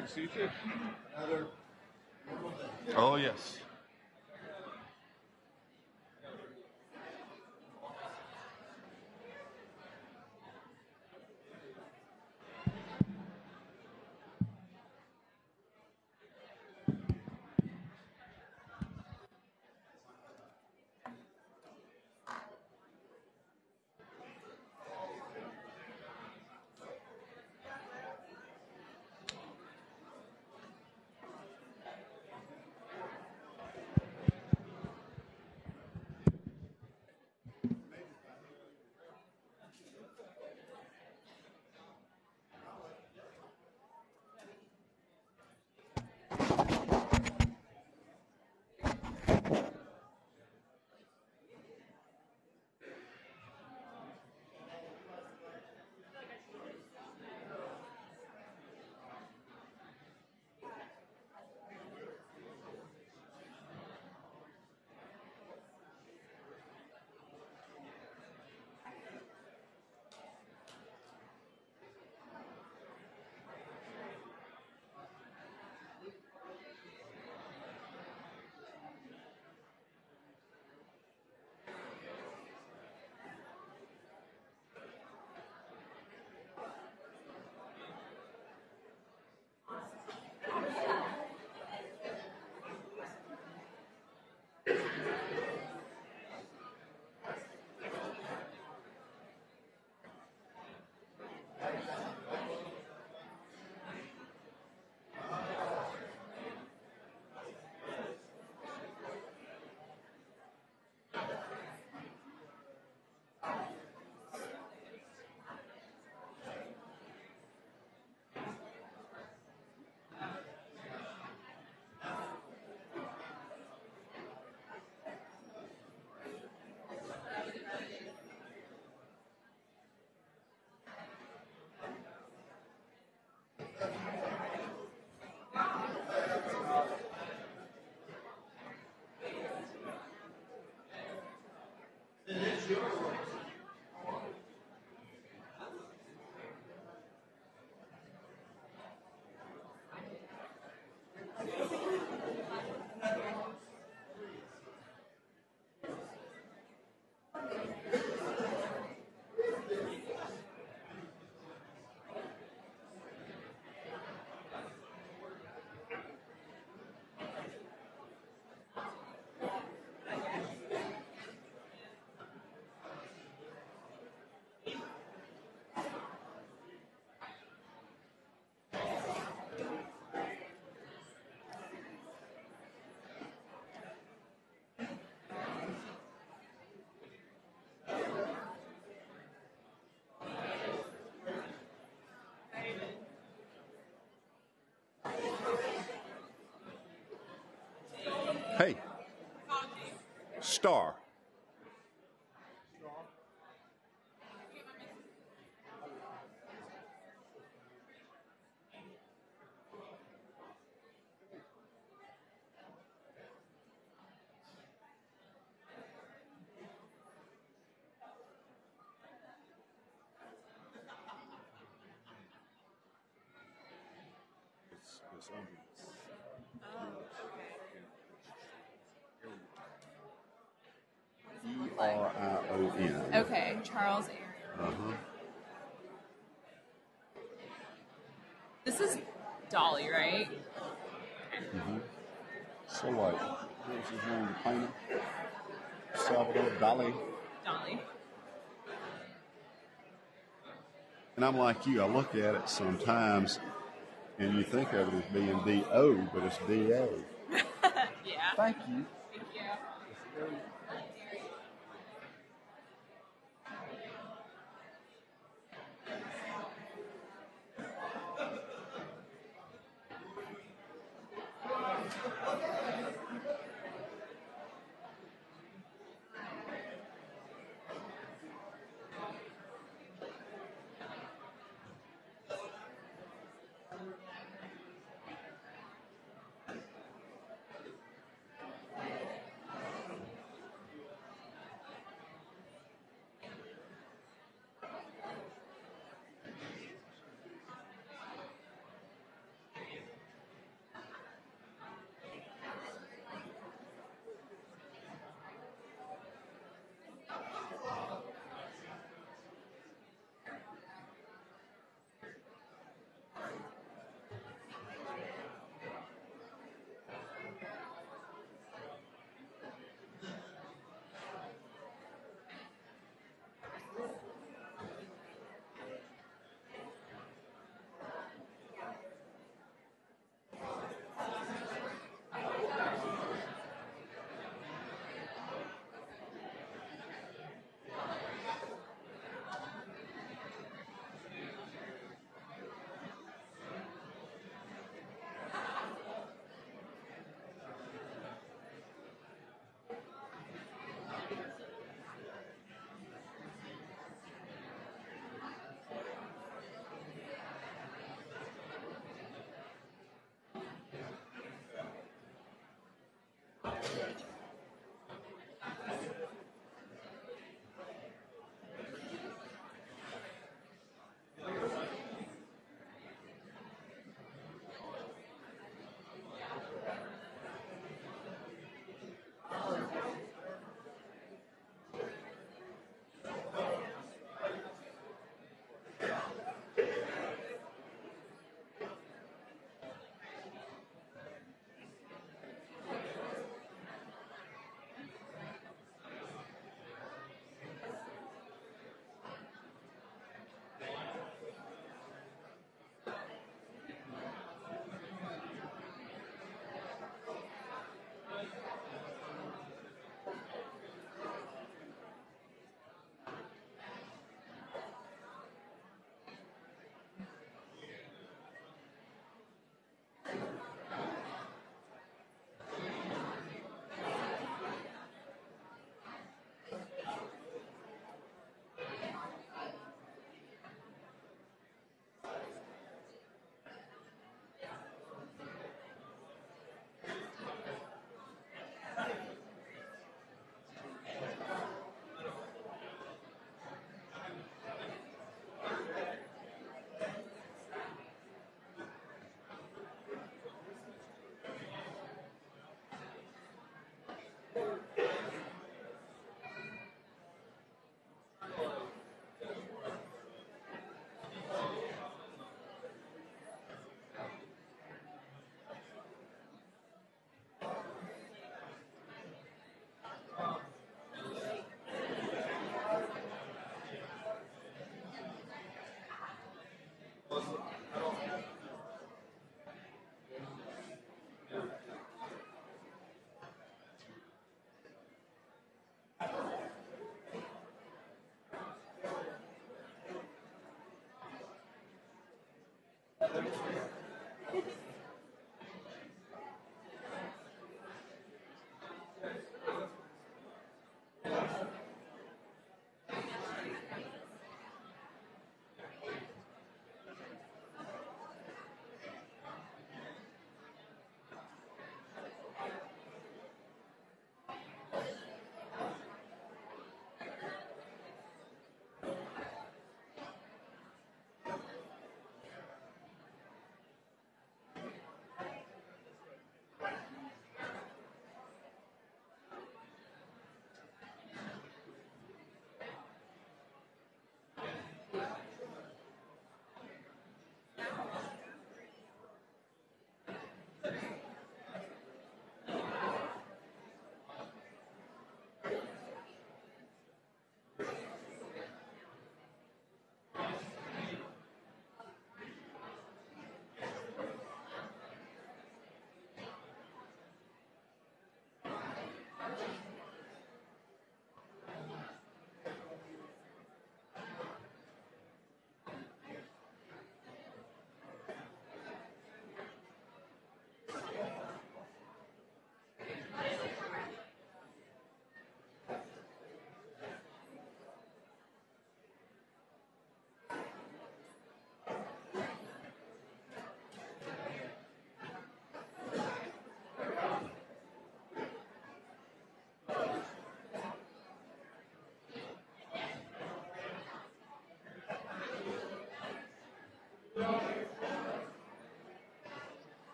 Good to see you too. Oh, yes. Hey, Star. E-R-I-O-N. Okay, Charles Aaron. Uh-huh. This is Dolly, right? Mm-hmm. So what? What was his name? The painter? Salvador Dali. Dolly. And I'm like you. I look at it sometimes, and you think of it as being D-O, but it's D-A. Yeah. Thank you. Thank you.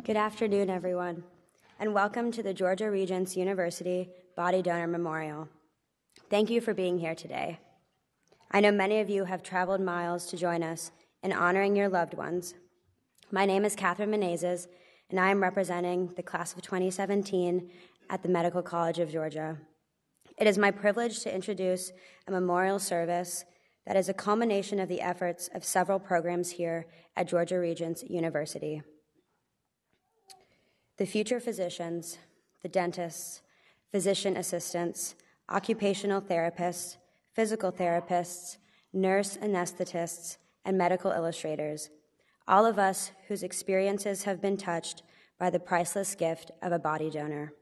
Good afternoon, everyone, and welcome to the Georgia Regents University Body Donor Memorial. Thank you for being here today. I know many of you have traveled miles to join us in honoring your loved ones. My name is Catherine Menezes, and I am representing the class of 2017 at the Medical College of Georgia. It is my privilege to introduce a memorial service that is a culmination of the efforts of several programs here at Georgia Regents University. The future physicians, the dentists, physician assistants, occupational therapists, physical therapists, nurse anesthetists, and medical illustrators, all of us whose experiences have been touched by the priceless gift of a body donor.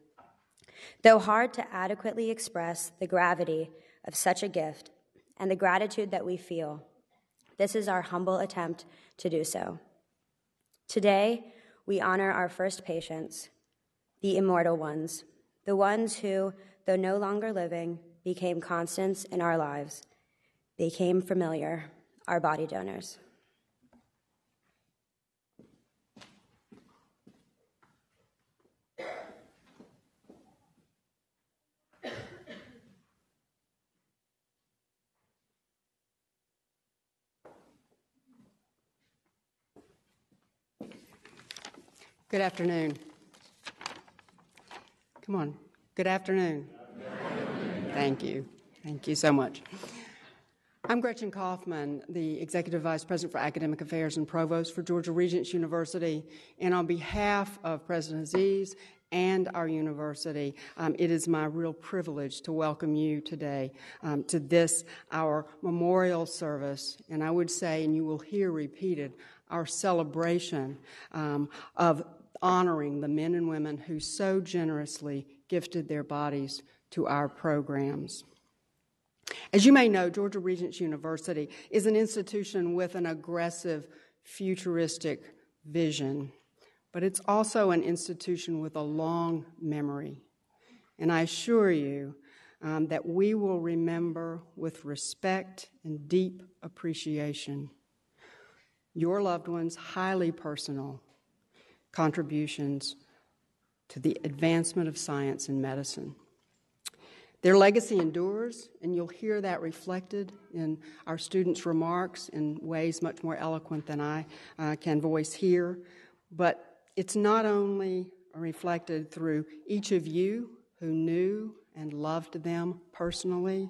Though hard to adequately express the gravity of such a gift and the gratitude that we feel, this is our humble attempt to do so. Today, we honor our first patients, the immortal ones, the ones who, though no longer living, became constants in our lives, became familiar, our body donors. Good afternoon. Come on. Good afternoon. Thank you. Thank you so much. I'm Gretchen Kaufman, the Executive Vice President for Academic Affairs and Provost for Georgia Regents University. And on behalf of President Aziz and our university, it is my real privilege to welcome you today to this, our memorial service. And I would say, and you will hear repeated, our celebration of honoring the men and women who so generously gifted their bodies to our programs. As you may know, Georgia Regents University is an institution with an aggressive, futuristic vision, but it's also an institution with a long memory. And I assure you that we will remember with respect and deep appreciation your loved ones' highly personal contributions to the advancement of science and medicine. Their legacy endures, and you'll hear that reflected in our students' remarks in ways much more eloquent than I can voice here. But it's not only reflected through each of you who knew and loved them personally,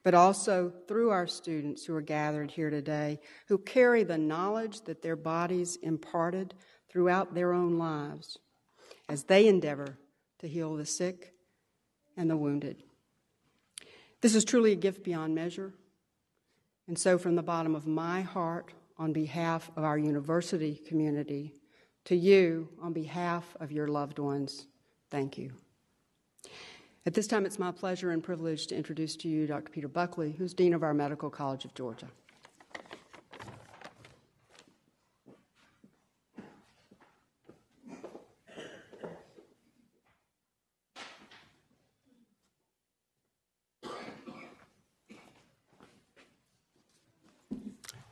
but also through our students who are gathered here today, who carry the knowledge that their bodies imparted throughout their own lives as they endeavor to heal the sick and the wounded. This is truly a gift beyond measure. And so from the bottom of my heart, on behalf of our university community, to you, on behalf of your loved ones, thank you. At this time, it's my pleasure and privilege to introduce to you Dr. Peter Buckley, who's Dean of our Medical College of Georgia.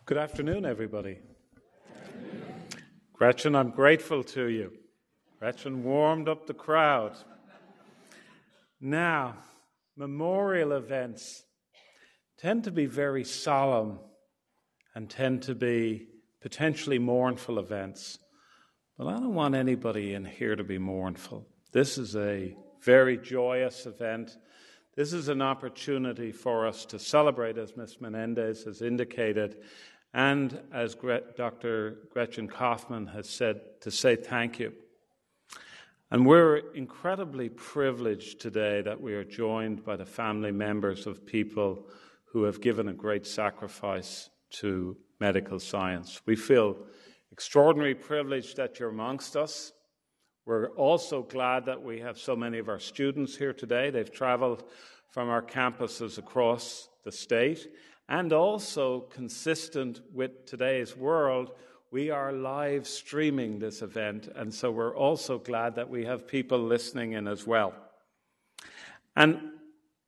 Good afternoon, everybody. Gretchen, I'm grateful to you. Gretchen warmed up the crowd. Now, memorial events tend to be very solemn and tend to be potentially mournful events. But I don't want anybody in here to be mournful. This is a very joyous event. This is an opportunity for us to celebrate, as Ms. Menendez has indicated, and as Dr. Gretchen Kaufman has said, to say thank you. And we're incredibly privileged today that we are joined by the family members of people who have given a great sacrifice to medical science. We feel extraordinarily privileged that you're amongst us. We're also glad that we have so many of our students here today. They've traveled from our campuses across the state. And also, consistent with today's world, we are live streaming this event, and so we're also glad that we have people listening in as well. And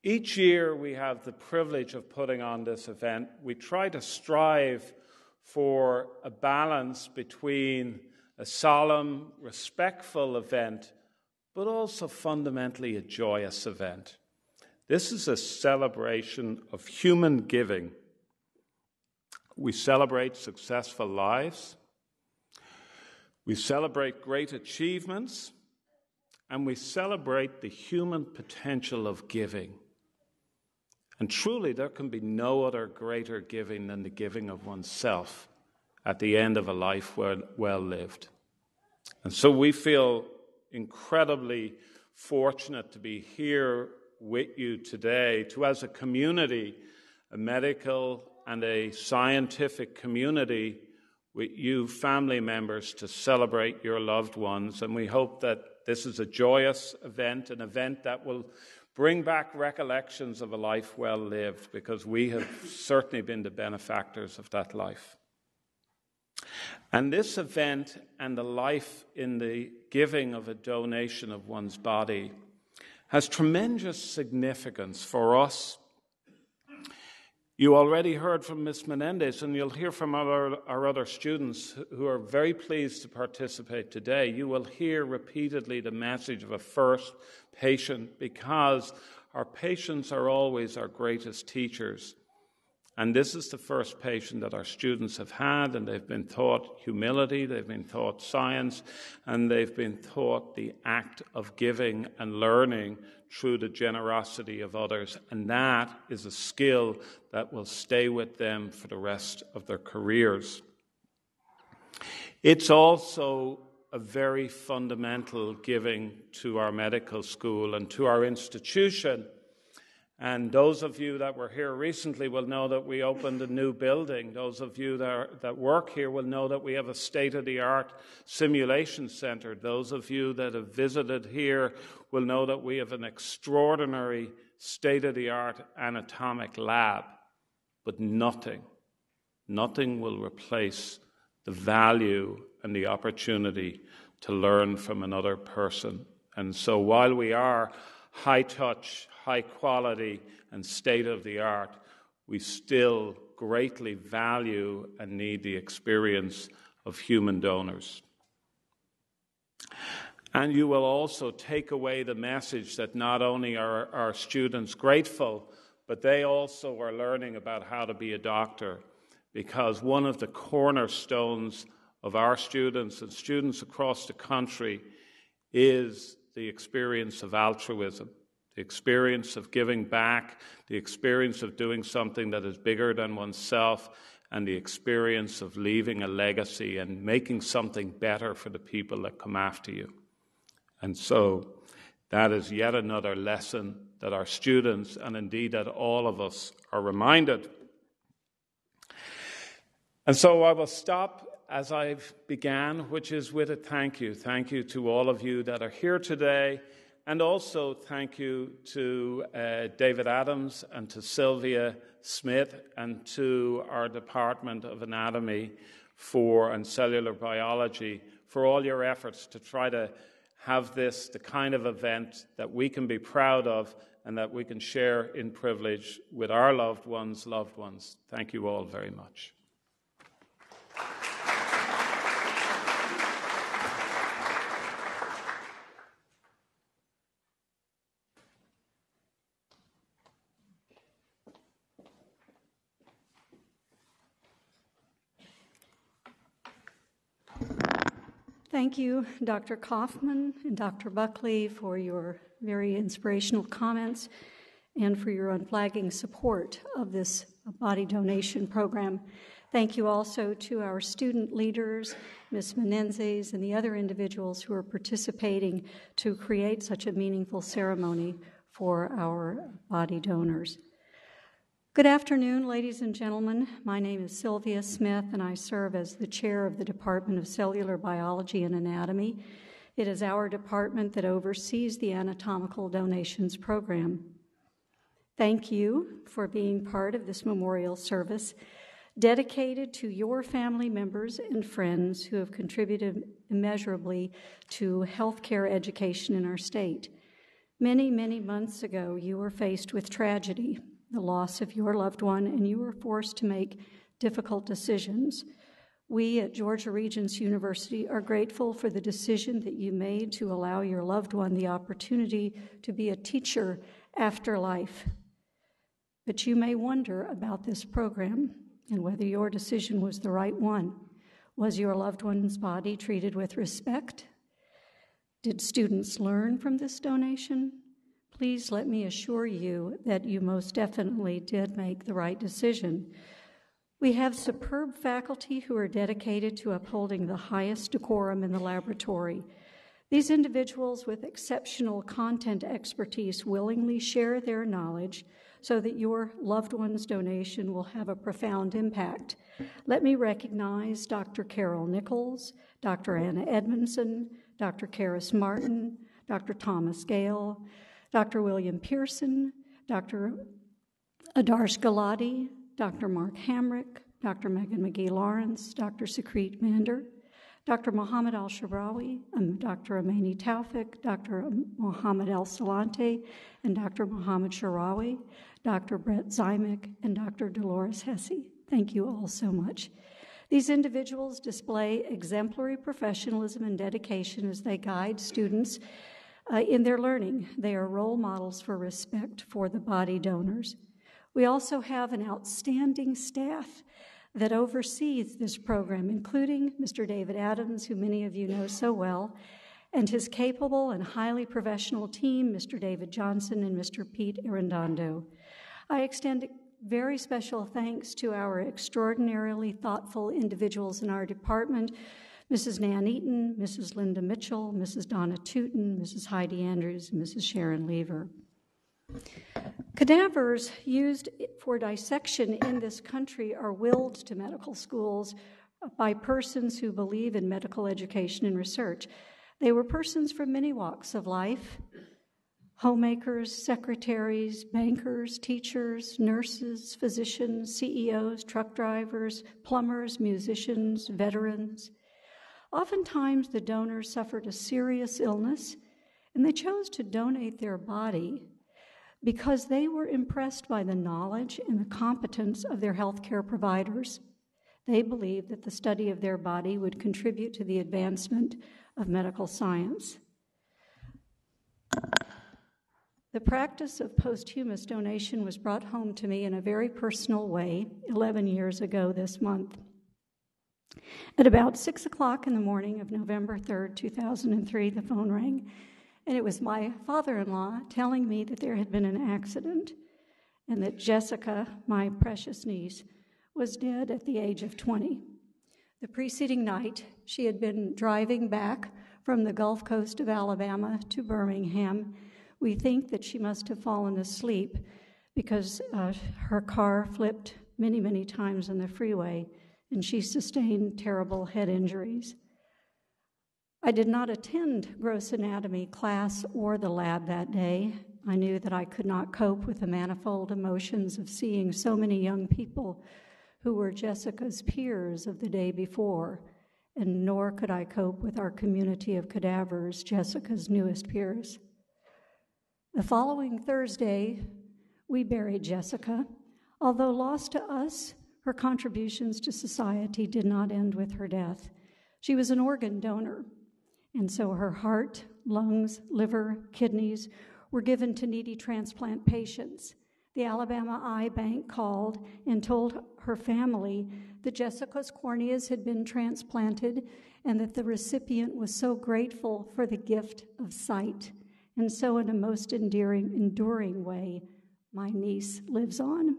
each year we have the privilege of putting on this event. We try to strive for a balance between a solemn, respectful event, but also fundamentally a joyous event. This is a celebration of human giving. We celebrate successful lives, we celebrate great achievements, and we celebrate the human potential of giving. And truly, there can be no other greater giving than the giving of oneself at the end of a life well lived. And so we feel incredibly fortunate to be here with you today, to, as a community, a medical and a scientific community, with you family members, to celebrate your loved ones. And we hope that this is a joyous event, an event that will bring back recollections of a life well lived, because we have certainly been the benefactors of that life. And this event and the life in the giving of a donation of one's body has tremendous significance for us. You already heard from Ms. Menendez, and you'll hear from our other students who are very pleased to participate today. You will hear repeatedly the message of a first patient, because our patients are always our greatest teachers. And this is the first patient that our students have had, and they've been taught humility, they've been taught science, and they've been taught the act of giving and learning through the generosity of others. And that is a skill that will stay with them for the rest of their careers. It's also a very fundamental giving to our medical school and to our institution. And those of you that were here recently will know that we opened a new building. Those of you that work here will know that we have a state-of-the-art simulation center. Those of you that have visited here will know that we have an extraordinary state-of-the-art anatomic lab. But nothing will replace the value and the opportunity to learn from another person. And so while we are high touch, high quality, and state-of-the-art, we still greatly value and need the experience of human donors. And you will also take away the message that not only are our students grateful, but they also are learning about how to be a doctor, because one of the cornerstones of our students and students across the country is the experience of altruism, the experience of giving back, the experience of doing something that is bigger than oneself, and the experience of leaving a legacy and making something better for the people that come after you. And so that is yet another lesson that our students, and indeed that all of us, are reminded. And so I will stop as I began, which is with a thank you. Thank you to all of you that are here today. And also thank you to David Adams and to Sylvia Smith and to our Department of Anatomy and Cellular Biology for all your efforts to try to have this the kind of event that we can be proud of and that we can share in privilege with our loved ones. Thank you all very much. Thank you, Dr. Kaufman and Dr. Buckley, for your very inspirational comments and for your unflagging support of this body donation program. Thank you also to our student leaders, Ms. Menendez, and the other individuals who are participating to create such a meaningful ceremony for our body donors. Good afternoon, ladies and gentlemen. My name is Sylvia Smith, and I serve as the chair of the Department of Cellular Biology and Anatomy. It is our department that oversees the anatomical donations program. Thank you for being part of this memorial service dedicated to your family members and friends who have contributed immeasurably to healthcare education in our state. Many, many months ago, you were faced with tragedy, the loss of your loved one, and you were forced to make difficult decisions. We at Georgia Regents University are grateful for the decision that you made to allow your loved one the opportunity to be a teacher after life. But you may wonder about this program and whether your decision was the right one. Was your loved one's body treated with respect? Did students learn from this donation? Please let me assure you that you most definitely did make the right decision. We have superb faculty who are dedicated to upholding the highest decorum in the laboratory. These individuals with exceptional content expertise willingly share their knowledge so that your loved one's donation will have a profound impact. Let me recognize Dr. Carol Nichols, Dr. Anna Edmondson, Dr. Karis Martin, Dr. Thomas Gale, Dr. William Pearson, Dr. Adarsh Galati, Dr. Mark Hamrick, Dr. Megan McGee-Lawrence, Dr. Sakrit Mander, Dr. Mohammed Al-Shabrawi, Dr. Amani Taufik, Dr. Mohammed El-Salante, and Dr. Mohammed Sharawi, Dr. Brett Zymek, and Dr. Dolores Hesse. Thank you all so much. These individuals display exemplary professionalism and dedication as they guide students in their learning. They are role models for respect for the body donors. We also have an outstanding staff that oversees this program, including Mr. David Adams, who many of you know so well, and his capable and highly professional team, Mr. David Johnson and Mr. Pete Arredondo. I extend very special thanks to our extraordinarily thoughtful individuals in our department, Mrs. Nan Eaton, Mrs. Linda Mitchell, Mrs. Donna Tootin, Mrs. Heidi Andrews, and Mrs. Sharon Lever. Cadavers used for dissection in this country are willed to medical schools by persons who believe in medical education and research. They were persons from many walks of life: homemakers, secretaries, bankers, teachers, nurses, physicians, CEOs, truck drivers, plumbers, musicians, veterans. Oftentimes, the donors suffered a serious illness, and they chose to donate their body because they were impressed by the knowledge and the competence of their healthcare providers. They believed that the study of their body would contribute to the advancement of medical science. The practice of posthumous donation was brought home to me in a very personal way 11 years ago this month. At about 6 o'clock in the morning of November 3rd, 2003, the phone rang, and it was my father-in-law telling me that there had been an accident and that Jessica, my precious niece, was dead at the age of 20. The preceding night, she had been driving back from the Gulf Coast of Alabama to Birmingham. We think that she must have fallen asleep because her car flipped many, many times on the freeway, and she sustained terrible head injuries. I did not attend gross anatomy class or the lab that day. I knew that I could not cope with the manifold emotions of seeing so many young people who were Jessica's peers of the day before, and nor could I cope with our community of cadavers, Jessica's newest peers. The following Thursday, we buried Jessica. Although lost to us, her contributions to society did not end with her death. She was an organ donor, and so her heart, lungs, liver, kidneys were given to needy transplant patients. The Alabama Eye Bank called and told her family that Jessica's corneas had been transplanted and that the recipient was so grateful for the gift of sight. And so in a most enduring way, my niece lives on.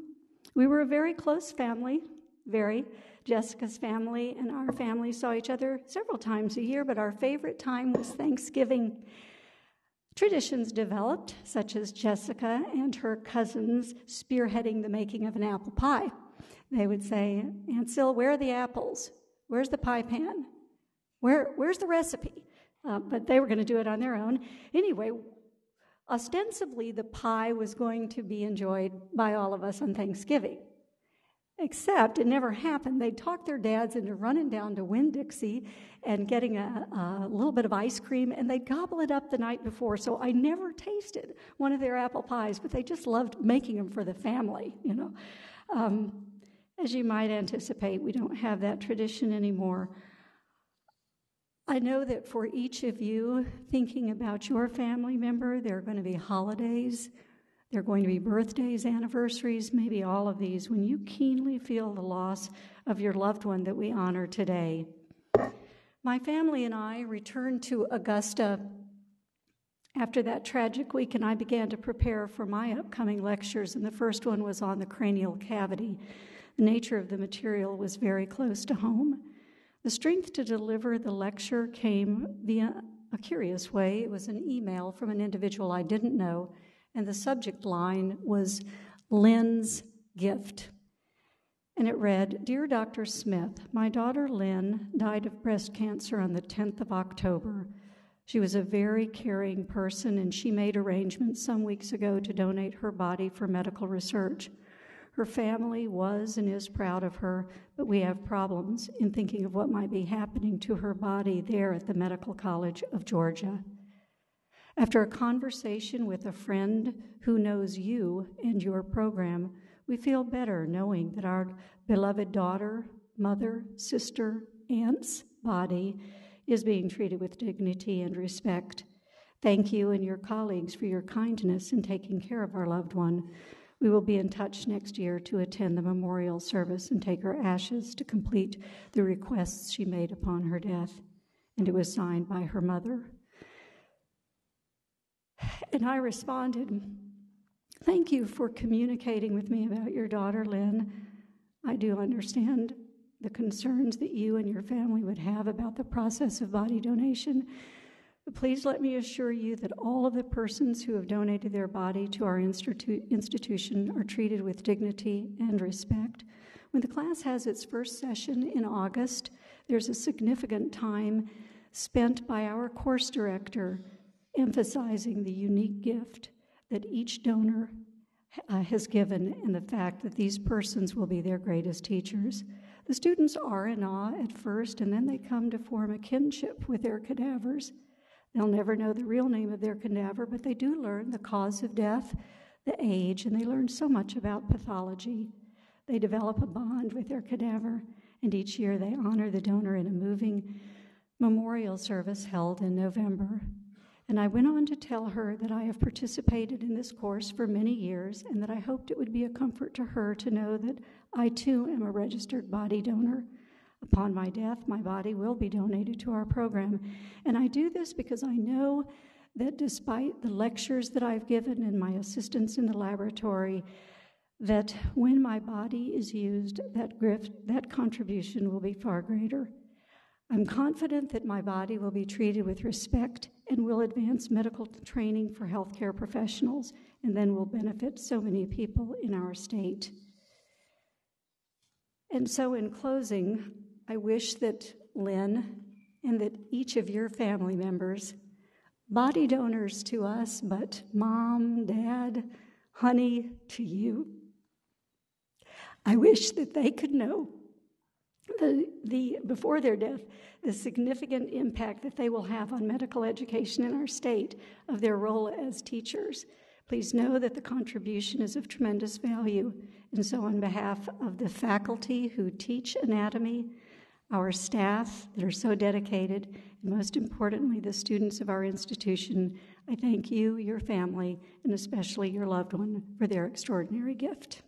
We were a very close family, Jessica's family and our family saw each other several times a year, but our favorite time was Thanksgiving. Traditions developed, such as Jessica and her cousins spearheading the making of an apple pie. They would say, "Aunt Sil, where are the apples? Where's the pie pan? Where's the recipe?" But they were going to do it on their own. Anyway, ostensibly, the pie was going to be enjoyed by all of us on Thanksgiving. Except it never happened. They'd talk their dads into running down to Winn-Dixie and getting a little bit of ice cream, and they'd gobble it up the night before. So I never tasted one of their apple pies, but they just loved making them for the family, you know. As you might anticipate, we don't have that tradition anymore. I know that for each of you, thinking about your family member, there are going to be holidays, there are going to be birthdays, anniversaries, maybe all of these, when you keenly feel the loss of your loved one that we honor today. My family and I returned to Augusta after that tragic week, and I began to prepare for my upcoming lectures, and the first one was on the cranial cavity. The nature of the material was very close to home. The strength to deliver the lecture came via a curious way. It was an email from an individual I didn't know, and the subject line was Lynn's gift. And it read, "Dear Dr. Smith, my daughter Lynn died of breast cancer on the 10th of October. She was a very caring person, and she made arrangements some weeks ago to donate her body for medical research. Her family was and is proud of her, but we have problems in thinking of what might be happening to her body there at the Medical College of Georgia. After a conversation with a friend who knows you and your program, we feel better knowing that our beloved daughter, mother, sister, aunt's body is being treated with dignity and respect. Thank you and your colleagues for your kindness in taking care of our loved one. We will be in touch next year to attend the memorial service and take her ashes to complete the requests she made upon her death." And it was signed by her mother. And I responded, "Thank you for communicating with me about your daughter, Lynn. I do understand the concerns that you and your family would have about the process of body donation. But please let me assure you that all of the persons who have donated their body to our institution are treated with dignity and respect. When the class has its first session in August, there's a significant time spent by our course director emphasizing the unique gift that each donor has given and the fact that these persons will be their greatest teachers. The students are in awe at first, and then they come to form a kinship with their cadavers. They'll never know the real name of their cadaver, but they do learn the cause of death, the age, and they learn so much about pathology. They develop a bond with their cadaver, and each year they honor the donor in a moving memorial service held in November. And I went on to tell her that I have participated in this course for many years and that I hoped it would be a comfort to her to know that I too am a registered body donor. Upon my death, my body will be donated to our program. And I do this because I know that despite the lectures that I've given and my assistance in the laboratory, that when my body is used, that contribution will be far greater. I'm confident that my body will be treated with respect and will advance medical training for healthcare professionals, and then will benefit so many people in our state. And so in closing, I wish that Lynn and that each of your family members, body donors to us, but mom, dad, honey, to you, I wish that they could know before their death, the significant impact that they will have on medical education in our state of their role as teachers. Please know that the contribution is of tremendous value. And so on behalf of the faculty who teach anatomy, our staff that are so dedicated, and most importantly, the students of our institution, I thank you, your family, and especially your loved one for their extraordinary gift.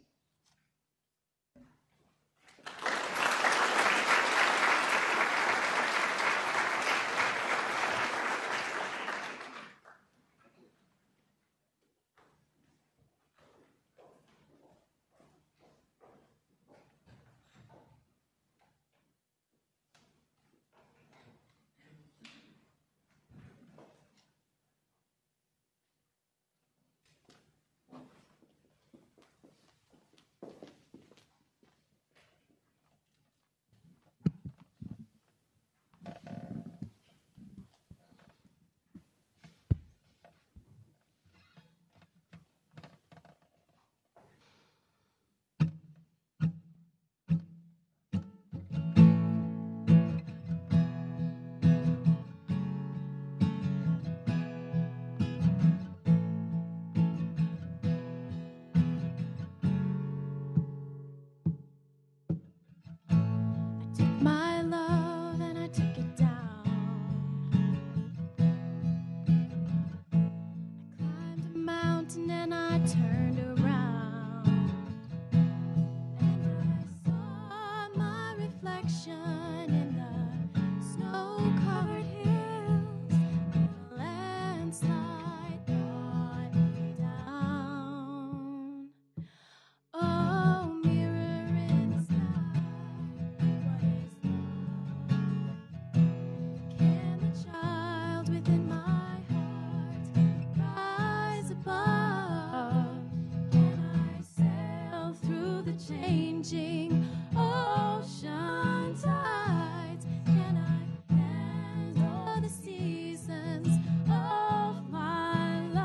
turned around and I saw my reflection in the snow-covered hills. A landslide brought me down. Oh, mirror in the sky, what is love? Can the child within my heart rise above? Can I sail through the changing ocean tides? Can I handle the seasons of my life?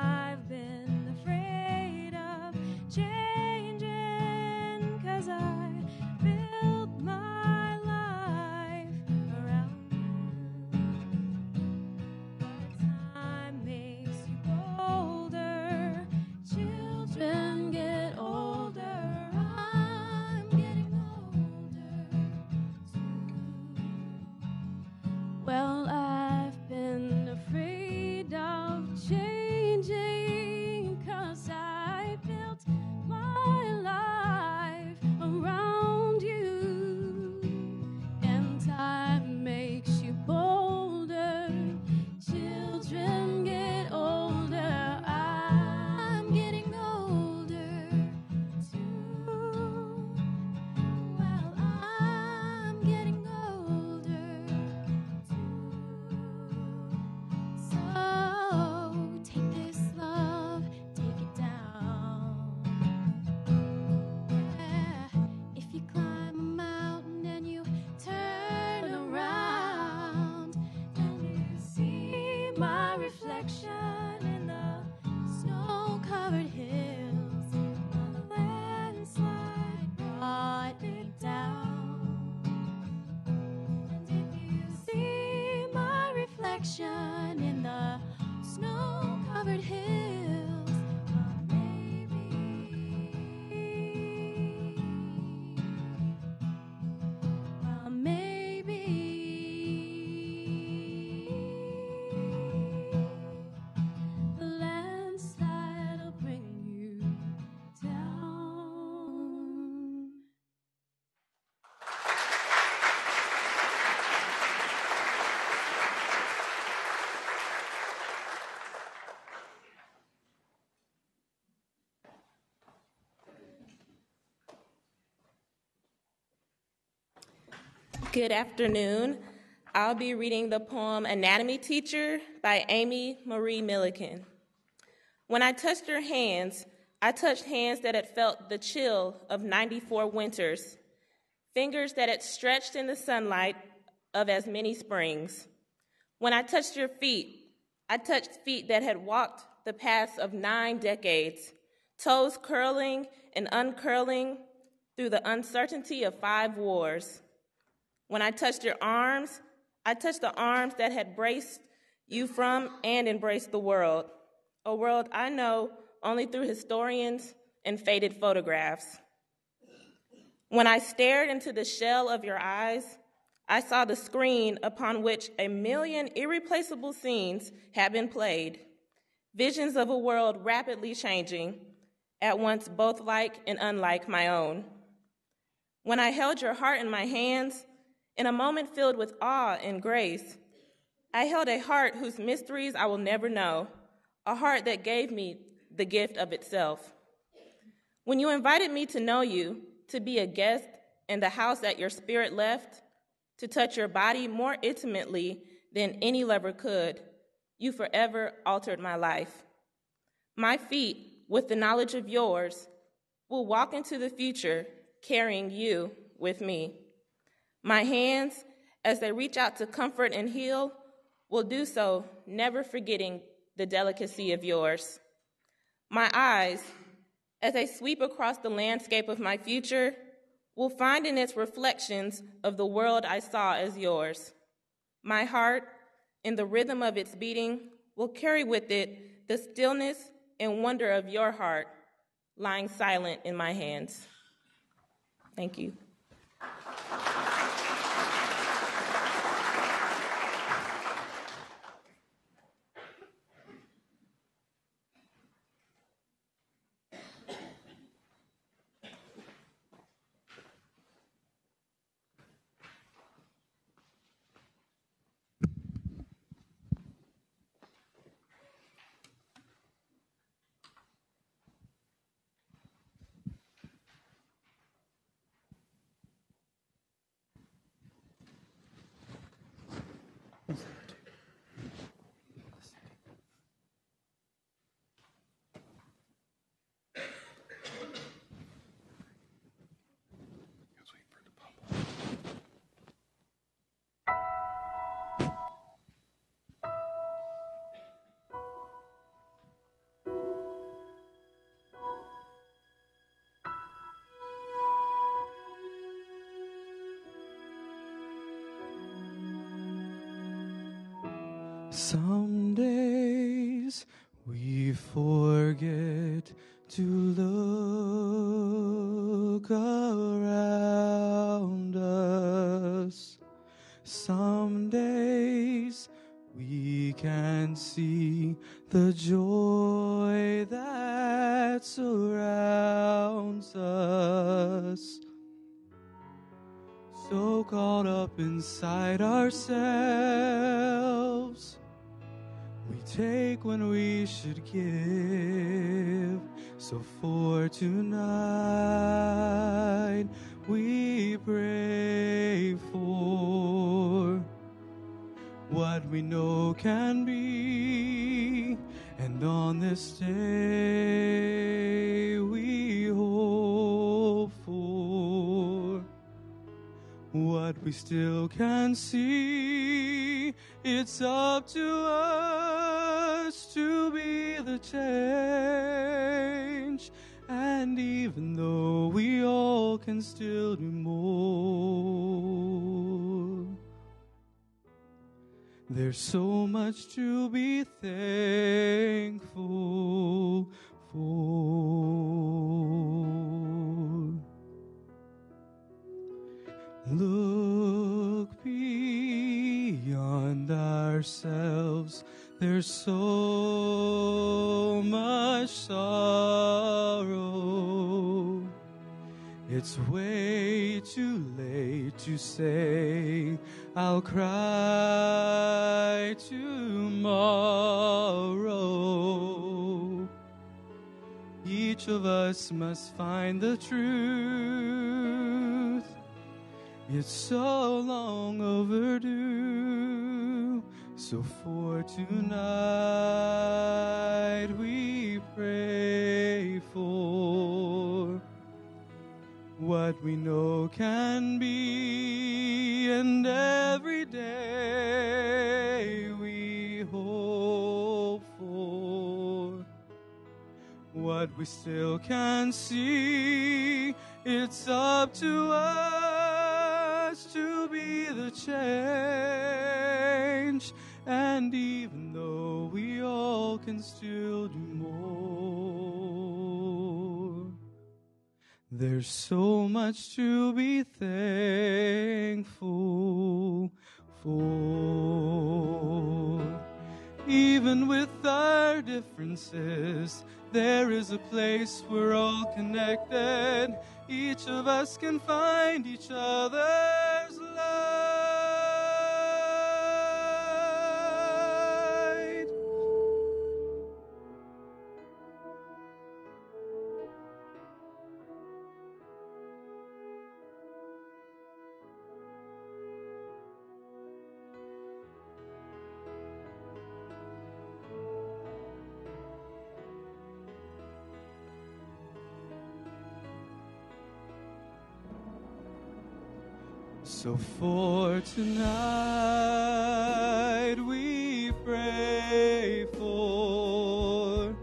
I've been afraid of changing 'cause I built my life around you. But time makes you bolder. Children get older. I'm getting older too. Well, I've been afraid of changing 'cause I built my life around you. And time makes you bolder. Children get older. I'm getting older too. Well, I'm getting older too. So take this love, take it down. Yeah. If you climb a mountain and you turn around and you see my reflection in the snow-covered hills, a landslide brought me down. And if you see my reflection in the snow-covered hills, well, maybe the landslide will bring you down. Good afternoon. I'll be reading the poem Anatomy Teacher by Amy Marie Milliken. When I touched your hands, I touched hands that had felt the chill of 94 winters, fingers that had stretched in the sunlight of as many springs. When I touched your feet, I touched feet that had walked the paths of 9 decades, toes curling and uncurling through the uncertainty of 5 wars. When I touched your arms, I touched the arms that had braced you from and embraced the world, a world I know only through historians and faded photographs. When I stared into the shell of your eyes, I saw the screen upon which 1,000,000 irreplaceable scenes had been played, visions of a world rapidly changing, at once both like and unlike my own. When I held your heart in my hands, in a moment filled with awe and grace, I held a heart whose mysteries I will never know, a heart that gave me the gift of itself. When you invited me to know you, to be a guest in the house that your spirit left, to touch your body more intimately than any lover could, you forever altered my life. My feet, with the knowledge of yours, will walk into the future carrying you with me. My hands, as they reach out to comfort and heal, will do so, never forgetting the delicacy of yours. My eyes, as they sweep across the landscape of my future, will find in its reflections of the world I saw as yours. My heart, in the rhythm of its beating, will carry with it the stillness and wonder of your heart, lying silent in my hands. Thank you. Some days we forget to look around us. Some days we can see the joy that surrounds us. So caught up inside ourselves, we take when we should give. So for tonight we pray for what we know can be, and on this day we hope for what we still can see. It's up to us to be the change, and even though we all can still do more, there's so much to be thankful for. Look beyond ourselves. There's so much sorrow. It's way too late to say, I'll cry tomorrow. Each of us must find the truth. It's so long overdue. So for tonight we pray for what we know can be, and every day we hope for what we still can see. It's up to us to be the change, and even though we all can still do more, there's so much to be thankful for. Even with our differences, there is a place we're all connected. Each of us can find each other's light. So for tonight we pray for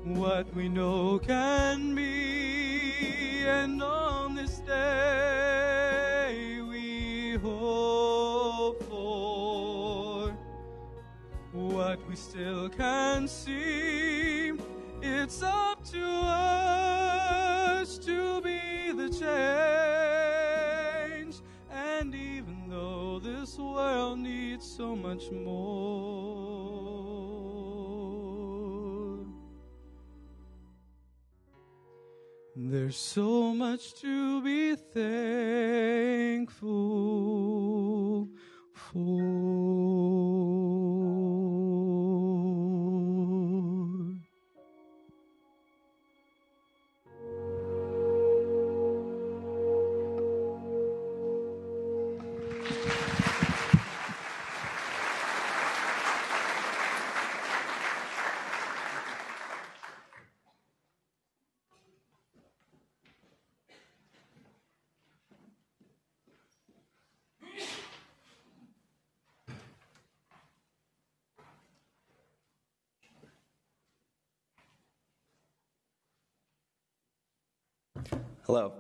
what we know can be, and on this day we hope for what we still can see. It's up to us so much more. There's so much to be thankful for. Hello,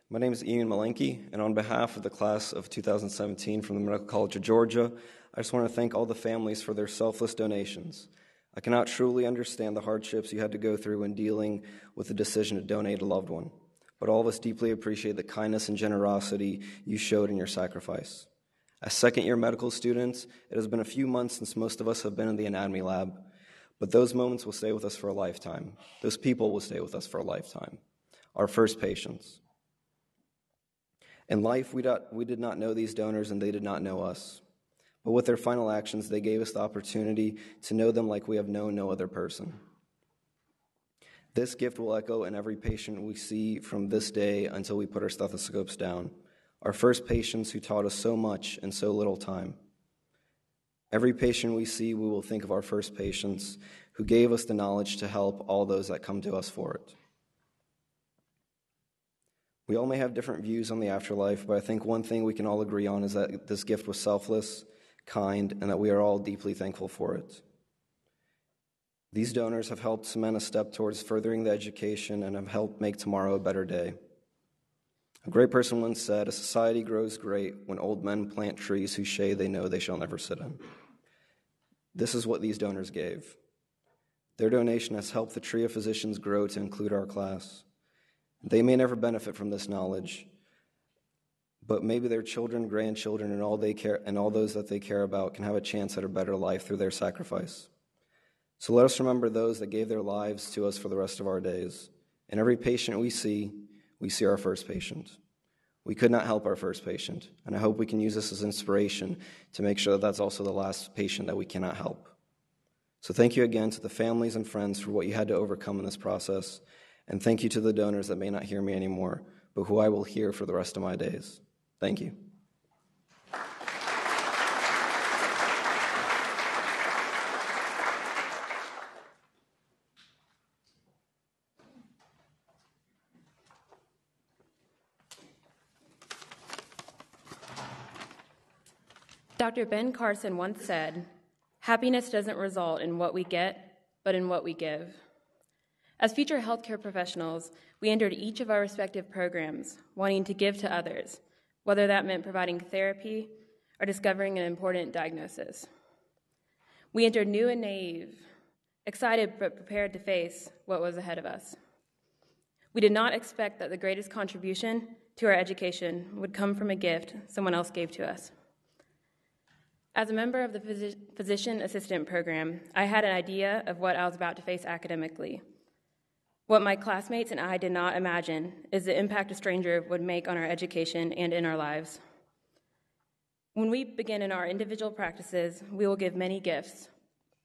my name is Ian Malenke, and on behalf of the class of 2017 from the Medical College of Georgia, I just want to thank all the families for their selfless donations. I cannot truly understand the hardships you had to go through when dealing with the decision to donate a loved one, but all of us deeply appreciate the kindness and generosity you showed in your sacrifice. As second-year medical students, it has been a few months since most of us have been in the anatomy lab, but those moments will stay with us for a lifetime. Those people will stay with us for a lifetime. Our first patients. In life, we did not know these donors and they did not know us. But with their final actions, they gave us the opportunity to know them like we have known no other person. This gift will echo in every patient we see from this day until we put our stethoscopes down. Our first patients who taught us so much in so little time. Every patient we see, we will think of our first patients who gave us the knowledge to help all those that come to us for it. We all may have different views on the afterlife, but I think one thing we can all agree on is that this gift was selfless, kind, and that we are all deeply thankful for it. These donors have helped cement a step towards furthering the education and have helped make tomorrow a better day. A great person once said, "A society grows great when old men plant trees whose shade they know they shall never sit in." This is what these donors gave. Their donation has helped the tree of physicians grow to include our class. They may never benefit from this knowledge, but maybe their children, grandchildren, and all those that they care about can have a chance at a better life through their sacrifice. So let us remember those that gave their lives to us for the rest of our days. In every patient we see our first patient. We could not help our first patient, and I hope we can use this as inspiration to make sure that that's also the last patient that we cannot help. So thank you again to the families and friends for what you had to overcome in this process. And thank you to the donors that may not hear me anymore, but who I will hear for the rest of my days. Thank you. Dr. Ben Carson once said, "Happiness doesn't result in what we get, but in what we give." As future healthcare professionals, we entered each of our respective programs wanting to give to others, whether that meant providing therapy or discovering an important diagnosis. We entered new and naive, excited but prepared to face what was ahead of us. We did not expect that the greatest contribution to our education would come from a gift someone else gave to us. As a member of the physician assistant program, I had an idea of what I was about to face academically. What my classmates and I did not imagine is the impact a stranger would make on our education and in our lives. When we begin in our individual practices, we will give many gifts,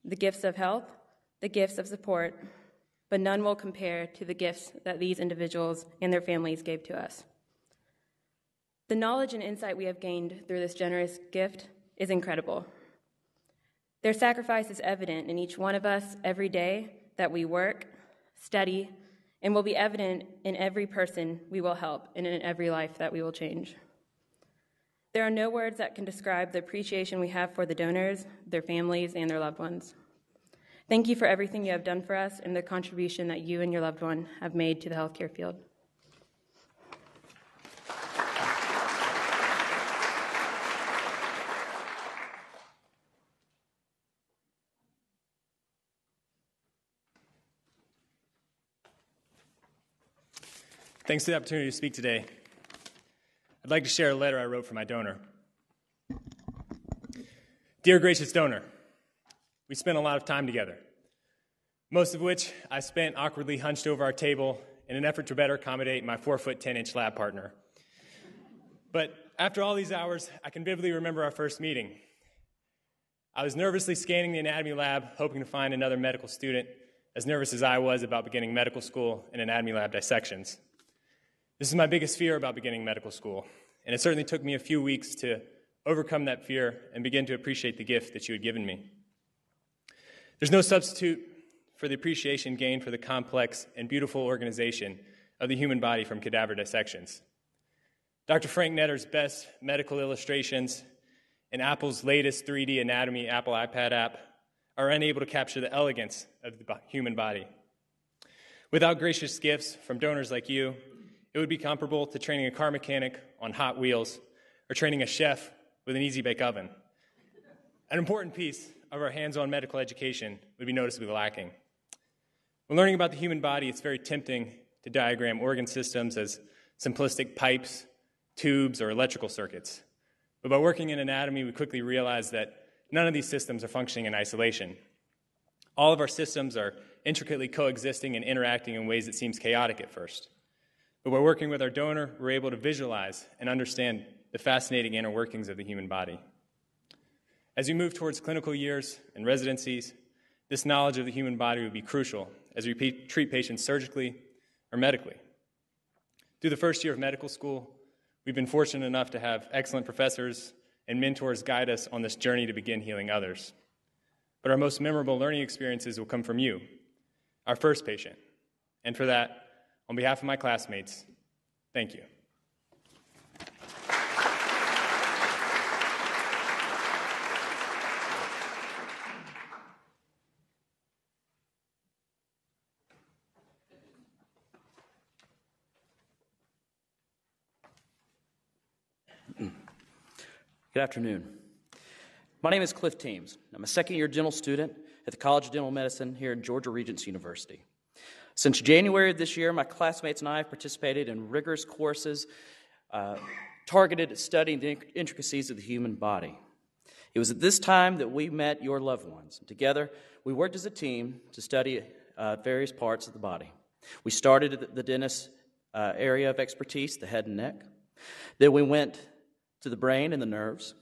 the gifts of health, the gifts of support, but none will compare to the gifts that these individuals and their families gave to us. The knowledge and insight we have gained through this generous gift is incredible. Their sacrifice is evident in each one of us every day that we work, study, and will be evident in every person we will help and in every life that we will change. There are no words that can describe the appreciation we have for the donors, their families, and their loved ones. Thank you for everything you have done for us and the contribution that you and your loved one have made to the healthcare field. Thanks for the opportunity to speak today. I'd like to share a letter I wrote for my donor. Dear gracious donor, we spent a lot of time together, most of which I spent awkwardly hunched over our table in an effort to better accommodate my 4-foot 10-inch lab partner. But after all these hours, I can vividly remember our first meeting. I was nervously scanning the anatomy lab, hoping to find another medical student, as nervous as I was about beginning medical school and anatomy lab dissections. This is my biggest fear about beginning medical school, and it certainly took me a few weeks to overcome that fear and begin to appreciate the gift that you had given me. There's no substitute for the appreciation gained for the complex and beautiful organization of the human body from cadaver dissections. Dr. Frank Netter's best medical illustrations and Apple's latest 3D anatomy Apple iPad app are unable to capture the elegance of the human body. Without gracious gifts from donors like you, it would be comparable to training a car mechanic on Hot Wheels or training a chef with an easy-bake oven. An important piece of our hands-on medical education would be noticeably lacking. When learning about the human body, it's very tempting to diagram organ systems as simplistic pipes, tubes, or electrical circuits. But by working in anatomy, we quickly realized that none of these systems are functioning in isolation. All of our systems are intricately coexisting and interacting in ways that seems chaotic at first. But by working with our donor, we're able to visualize and understand the fascinating inner workings of the human body. As we move towards clinical years and residencies, this knowledge of the human body will be crucial as we treat patients surgically or medically. Through the first year of medical school, we've been fortunate enough to have excellent professors and mentors guide us on this journey to begin healing others. But our most memorable learning experiences will come from you, our first patient. And for that, on behalf of my classmates, thank you. Good afternoon. My name is Cliff Teams. I'm a second-year dental student at the College of Dental Medicine here at Georgia Regents University. Since January of this year, my classmates and I have participated in rigorous courses targeted at studying the intricacies of the human body. It was at this time that we met your loved ones. Together, we worked as a team to study various parts of the body. We started at the dentist's area of expertise, the head and neck. Then we went to the brain and the nerves.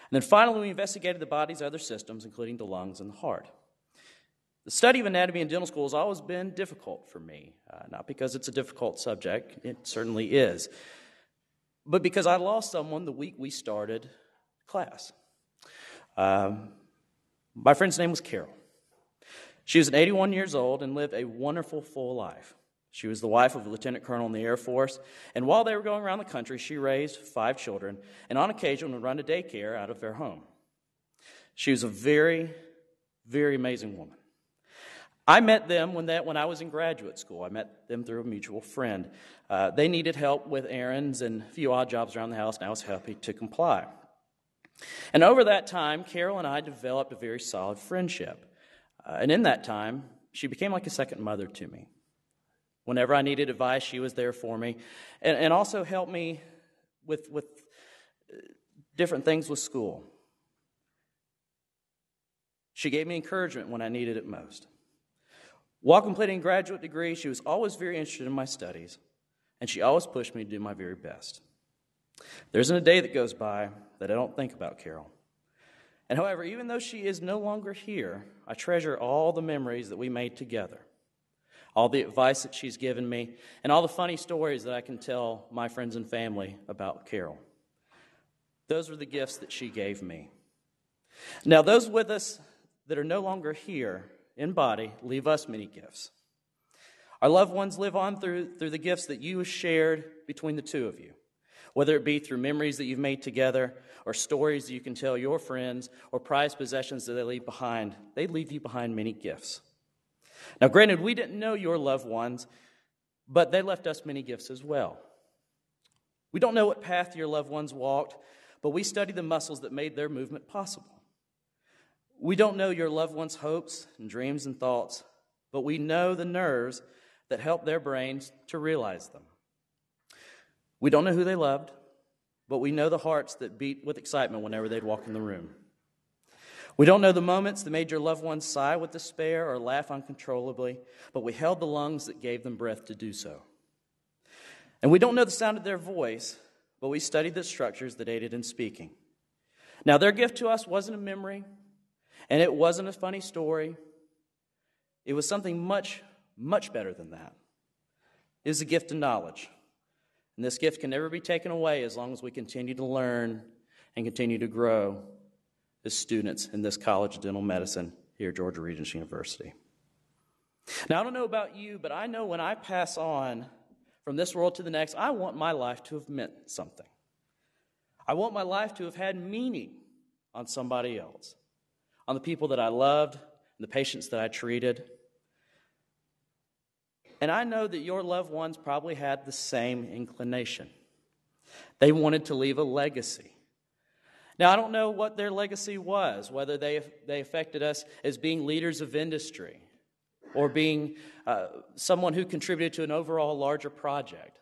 And then finally, we investigated the body's other systems, including the lungs and the heart. The study of anatomy in dental school has always been difficult for me, not because it's a difficult subject, it certainly is, but because I lost someone the week we started class. My friend's name was Carol. She was 81 years old and lived a wonderful, full life. She was the wife of a lieutenant colonel in the Air Force, and while they were going around the country, she raised 5 children, and on occasion would run a daycare out of their home. She was a very, very amazing woman. I met them when I was in graduate school. I met them through a mutual friend. They needed help with errands and a few odd jobs around the house, and I was happy to comply. And over that time, Carol and I developed a very solid friendship. And in that time, she became like a second mother to me. Whenever I needed advice, she was there for me, and also helped me with different things with school. She gave me encouragement when I needed it most. While completing a graduate degree, she was always very interested in my studies, and she always pushed me to do my very best. There isn't a day that goes by that I don't think about Carol. And however, even though she is no longer here, I treasure all the memories that we made together, all the advice that she's given me, and all the funny stories that I can tell my friends and family about Carol. Those were the gifts that she gave me. Now, those with us that are no longer here in body leave us many gifts. Our loved ones live on through the gifts that you have shared between the two of you, whether it be through memories that you've made together or stories that you can tell your friends or prized possessions that they leave behind. They leave you behind many gifts. Now, granted, we didn't know your loved ones, but they left us many gifts as well. We don't know what path your loved ones walked, but we studied the muscles that made their movement possible. We don't know your loved ones' hopes and dreams and thoughts, but we know the nerves that help their brains to realize them. We don't know who they loved, but we know the hearts that beat with excitement whenever they'd walk in the room. We don't know the moments that made your loved ones sigh with despair or laugh uncontrollably, but we held the lungs that gave them breath to do so. And we don't know the sound of their voice, but we studied the structures that aided in speaking. Now, their gift to us wasn't a memory, and it wasn't a funny story. It was something much, much better than that. It is a gift of knowledge. And this gift can never be taken away as long as we continue to learn and continue to grow as students in this College of Dental Medicine here at Georgia Regents University. Now, I don't know about you, but I know when I pass on from this world to the next, I want my life to have meant something. I want my life to have had meaning on somebody else, on the people that I loved, and the patients that I treated. And I know that your loved ones probably had the same inclination. They wanted to leave a legacy. Now, I don't know what their legacy was, whether they affected us as being leaders of industry or being someone who contributed to an overall larger project,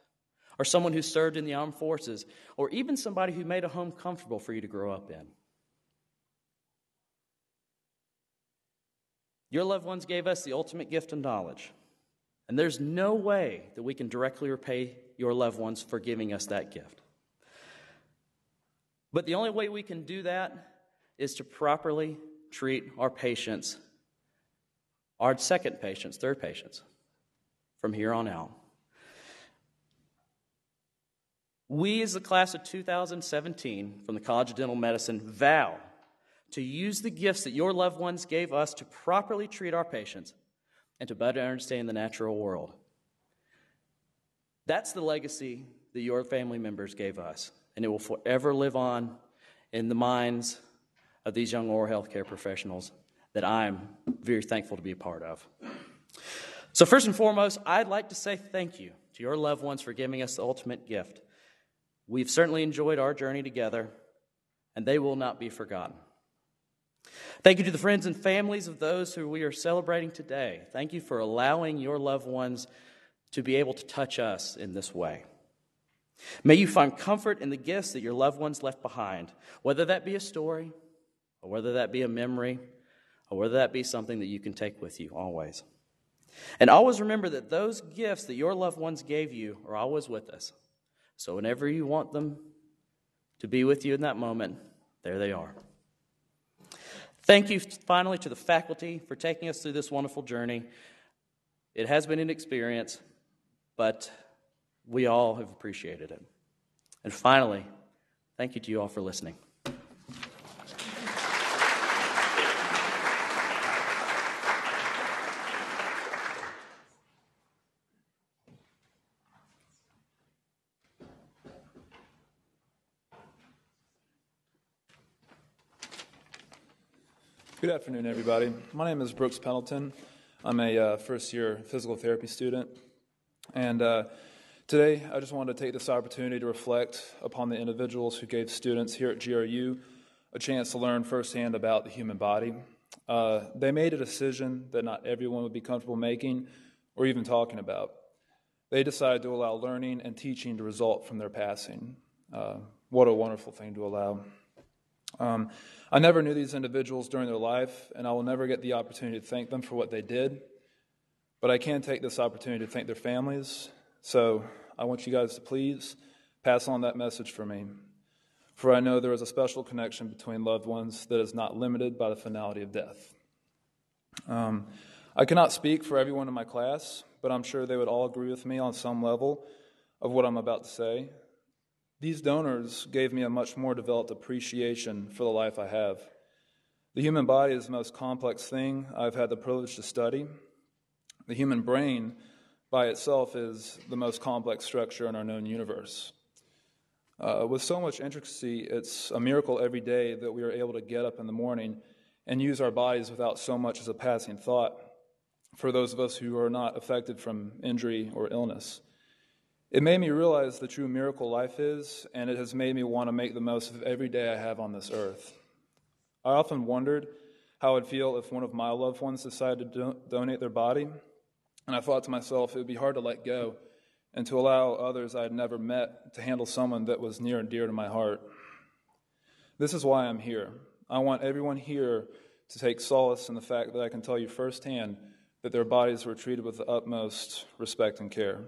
or someone who served in the armed forces, or even somebody who made a home comfortable for you to grow up in. Your loved ones gave us the ultimate gift of knowledge, and there's no way that we can directly repay your loved ones for giving us that gift. But the only way we can do that is to properly treat our patients, our second patients, third patients, from here on out. We, as the class of 2017 from the College of Dental Medicine, vow to use the gifts that your loved ones gave us to properly treat our patients and to better understand the natural world. That's the legacy that your family members gave us, and it will forever live on in the minds of these young oral healthcare professionals that I'm very thankful to be a part of. So first and foremost, I'd like to say thank you to your loved ones for giving us the ultimate gift. We've certainly enjoyed our journey together, and they will not be forgotten. Thank you to the friends and families of those who we are celebrating today. Thank you for allowing your loved ones to be able to touch us in this way. May you find comfort in the gifts that your loved ones left behind, whether that be a story, or whether that be a memory, or whether that be something that you can take with you always. And always remember that those gifts that your loved ones gave you are always with us. So whenever you want them to be with you in that moment, there they are. Thank you finally to the faculty for taking us through this wonderful journey. It has been an experience, but we all have appreciated it. And finally, thank you to you all for listening. Good afternoon, everybody. My name is Brooks Pendleton. I'm a first-year physical therapy student. And today, I just wanted to take this opportunity to reflect upon the individuals who gave students here at GRU a chance to learn firsthand about the human body. They made a decision that not everyone would be comfortable making or even talking about. They decided to allow learning and teaching to result from their passing. What a wonderful thing to allow. I never knew these individuals during their life, and I will never get the opportunity to thank them for what they did. But I can take this opportunity to thank their families. So I want you guys to please pass on that message for me. For I know there is a special connection between loved ones that is not limited by the finality of death. I cannot speak for everyone in my class, but I'm sure they would all agree with me on some level of what I'm about to say. These donors gave me a much more developed appreciation for the life I have. The human body is the most complex thing I've had the privilege to study. The human brain by itself is the most complex structure in our known universe. With so much intricacy, it's a miracle every day that we are able to get up in the morning and use our bodies without so much as a passing thought for those of us who are not affected from injury or illness. It made me realize the true miracle life is, and it has made me want to make the most of every day I have on this earth. I often wondered how I'd feel if one of my loved ones decided to donate their body, and I thought to myself it would be hard to let go and to allow others I had never met to handle someone that was near and dear to my heart. This is why I'm here. I want everyone here to take solace in the fact that I can tell you firsthand that their bodies were treated with the utmost respect and care.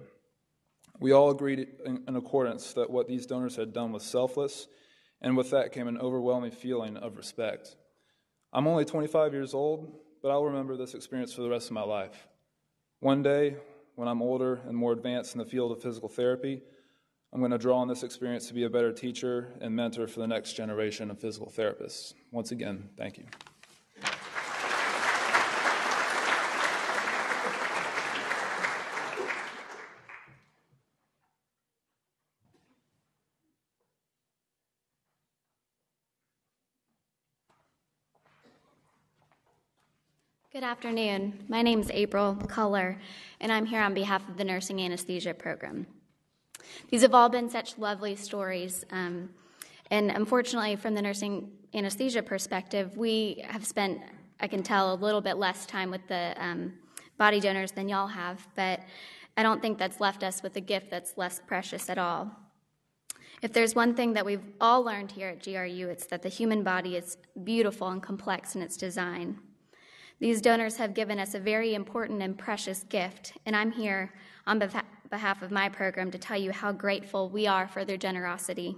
We all agreed in accordance that what these donors had done was selfless, and with that came an overwhelming feeling of respect. I'm only 25 years old, but I'll remember this experience for the rest of my life. One day, when I'm older and more advanced in the field of physical therapy, I'm going to draw on this experience to be a better teacher and mentor for the next generation of physical therapists. Once again, thank you. Good afternoon. My name is April Culler, and I'm here on behalf of the Nursing Anesthesia Program. These have all been such lovely stories, and unfortunately, from the nursing anesthesia perspective, we have spent, I can tell, a little bit less time with the body donors than y'all have, but I don't think that's left us with a gift that's less precious at all. If there's one thing that we've all learned here at GRU, it's that the human body is beautiful and complex in its design. These donors have given us a very important and precious gift, and I'm here on behalf of my program to tell you how grateful we are for their generosity.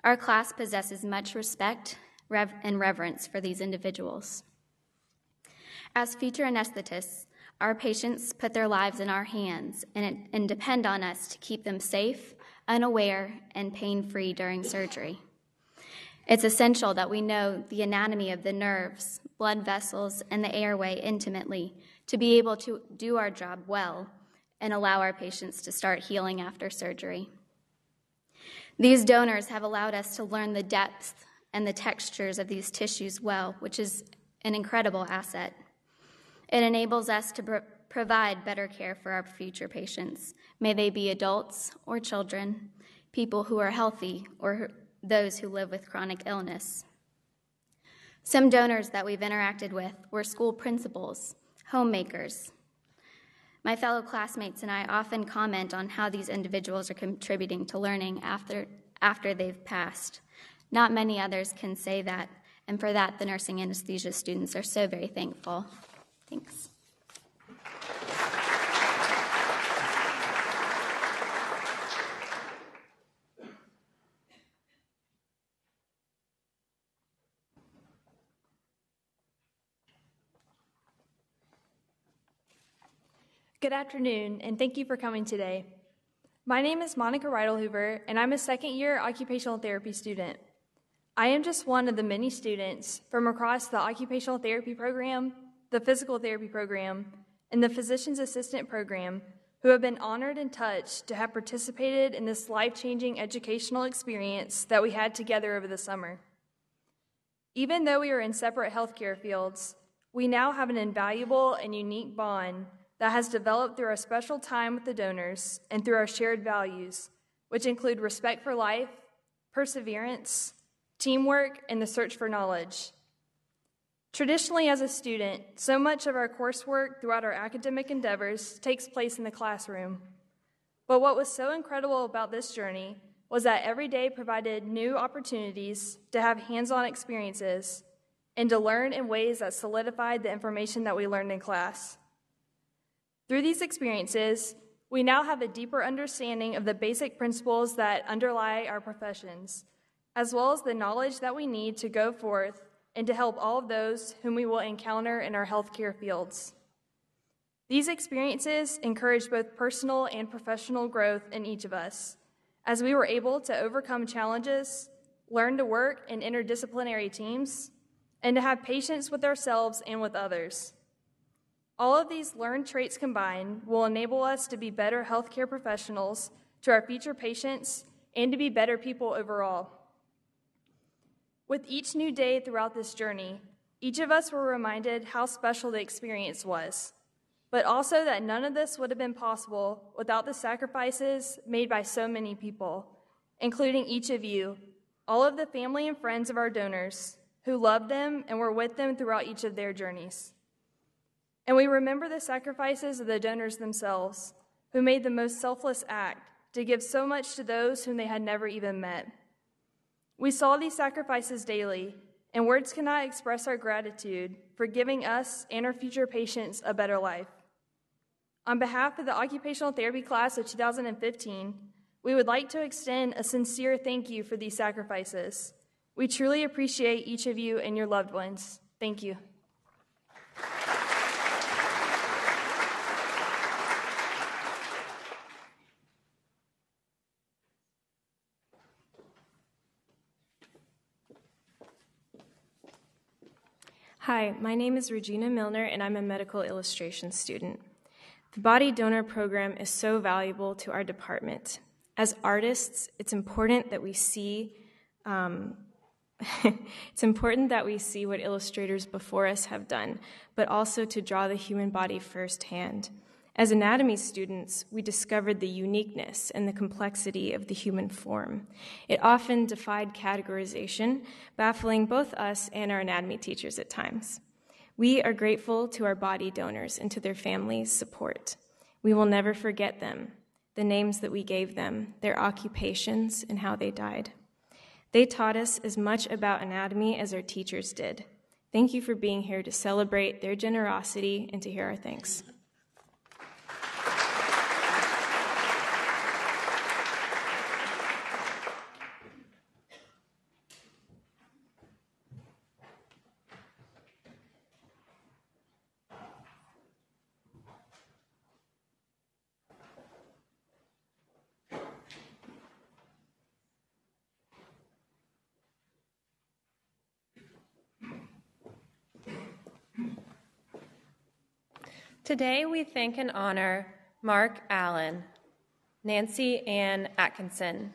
Our class possesses much respect and reverence for these individuals. As future anesthetists, our patients put their lives in our hands and depend on us to keep them safe, unaware, and pain-free during surgery. It's essential that we know the anatomy of the nerves, blood vessels, and the airway intimately to be able to do our job well and allow our patients to start healing after surgery. These donors have allowed us to learn the depth and the textures of these tissues well, which is an incredible asset. It enables us to provide better care for our future patients, may they be adults or children, people who are healthy or those who live with chronic illness. Some donors that we've interacted with were school principals, homemakers. My fellow classmates and I often comment on how these individuals are contributing to learning after they've passed. Not many others can say that, and for that, the nursing anesthesia students are so very thankful. Thanks. Good afternoon, and thank you for coming today. My name is Monica Riedel Hoover, and I'm a second-year occupational therapy student. I am just one of the many students from across the occupational therapy program, the physical therapy program, and the physician's assistant program who have been honored and touched to have participated in this life-changing educational experience that we had together over the summer. Even though we are in separate healthcare fields, we now have an invaluable and unique bond that has developed through our special time with the donors and through our shared values, which include respect for life, perseverance, teamwork, and the search for knowledge. Traditionally, as a student, so much of our coursework throughout our academic endeavors takes place in the classroom. But what was so incredible about this journey was that every day provided new opportunities to have hands-on experiences and to learn in ways that solidified the information that we learned in class. Through these experiences, we now have a deeper understanding of the basic principles that underlie our professions, as well as the knowledge that we need to go forth and to help all of those whom we will encounter in our healthcare fields. These experiences encourage both personal and professional growth in each of us, as we were able to overcome challenges, learn to work in interdisciplinary teams, and to have patience with ourselves and with others. All of these learned traits combined will enable us to be better healthcare professionals to our future patients and to be better people overall. With each new day throughout this journey, each of us were reminded how special the experience was, but also that none of this would have been possible without the sacrifices made by so many people, including each of you, all of the family and friends of our donors who loved them and were with them throughout each of their journeys. And we remember the sacrifices of the donors themselves, who made the most selfless act to give so much to those whom they had never even met. We saw these sacrifices daily, and words cannot express our gratitude for giving us and our future patients a better life. On behalf of the occupational therapy class of 2015, we would like to extend a sincere thank you for these sacrifices. We truly appreciate each of you and your loved ones. Thank you. Hi, my name is Regina Milner, and I'm a medical illustration student. The Body Donor Program is so valuable to our department. As artists, it's important that we see what illustrators before us have done, but also to draw the human body firsthand. As anatomy students, we discovered the uniqueness and the complexity of the human form. It often defied categorization, baffling both us and our anatomy teachers at times. We are grateful to our body donors and to their families' support. We will never forget them, the names that we gave them, their occupations, and how they died. They taught us as much about anatomy as our teachers did. Thank you for being here to celebrate their generosity and to hear our thanks. Today we thank and honor Mark Allen, Nancy Ann Atkinson,